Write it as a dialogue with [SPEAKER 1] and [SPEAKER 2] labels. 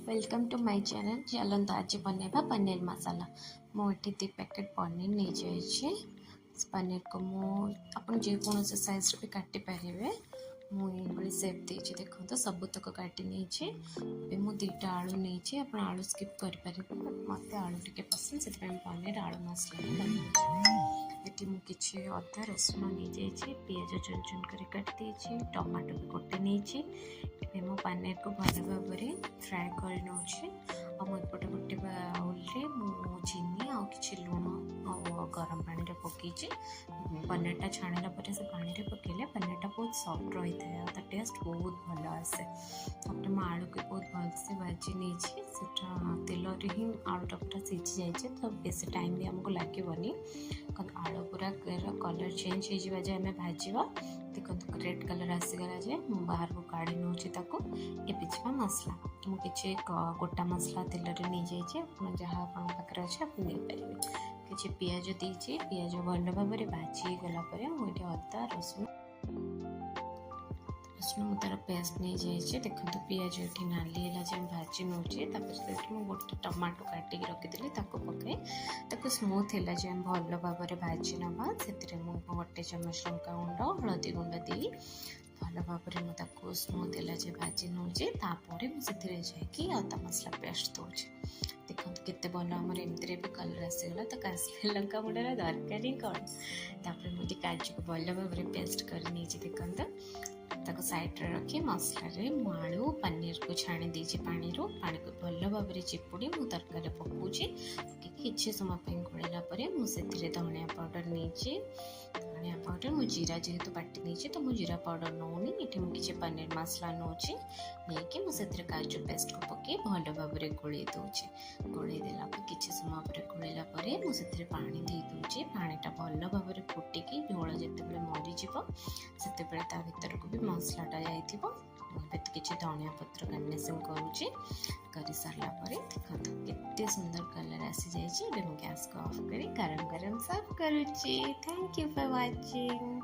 [SPEAKER 1] Welcome to my channel. चलते आज बनवा पनीर मसाला। मुझे 2 पैकेट पनीर नहीं जाइए। पनीर को मुझे साइज भी काटी पारे। मुझे सेप देती देखो सबुतक काटी नहीं। मुझे 2टा आलू नहीं। आप आलू स्किप करें। मत आलू टे पसंद से पनीर आलू मसला ये मुझे अदा रसुण नहीं जाइए। पिज चुन चुन कर काटी टमाटो भी गोटे नहीं। मो पनीर को भल भाव फ्राए कर नौचे। मुझे गोटे बाउल चीनी आ कि लुण गरम पानी पकई पनीरटा छाणिला से पानी पकड़े पनीरटा बहुत सॉफ्ट रही है। टेस्ट बहुत भल आसे। मु आलू को बहुत भलसे भाजी नहीं तेल ही आलूटा पूरा सीझी जाए तो बेस टाइम भी आमको लगे आलू पूरा कलर चेंज हो जाए आम भाजवा। देखो रेड कलर आसीगला जे बाहर को काढ़ी नौ ये मसला मुझे गोटा मसला तेल नहीं जाइए। जहाँ पाखे अच्छे आप नहीं पारे। किसी पिज दीजिए पिज भल भाव भाजी गलापर मुझे अदा रसुण तार पेस्ट नहीं जाइए। देखो पिज ये नाली है भाजी नौचे गोटे टमाटो काटिक रखी पकाए स्मूथ है भल भाव भाजी नवा से गोटे चमच लंका गुंड हलदी गुंड दी भल भाव में स्मूथ है भाजी नौचे। मुझे जाकि अदा मसला पेस्ट दूचे। देखो केते भल आमर एमती भी कलर आसीगला तो काश्मीर लंका गुंडर दरकार ही कौन। मुझे काजू को भल भाव पेस्ट कर ताको साइड रे रखी मसला रे आलू पनीर को छाणी देछि पानी को भल भाव चिपुड़ी मु तरकारी पकाउछि। किछि समय गोलेला मुझे धनिया पाउडर नहीं। धनिया पाउडर मु जीरा जेहेतु बाटी नहीं तो मु जीरा पाउडर नौनी। ये मुझे पनीर मसला नौची नहीं मुझे काजू पेस्ट को पकई भल भाव गोले दूचे। गोले देला किछि समय गोलेला मुझे पानी दे दूचे। पानीटा भल भाव फुटिकी झोल जिते मरीज से भर को भी मसलाटा जाइए। किसी धनिया पत्र गार्निशिंग कर सारा देखो केते सुंदर कलर आसी जाइए। गैस को ऑफ कर गरम गरम सर्व करुच्ची। Thank you for watching.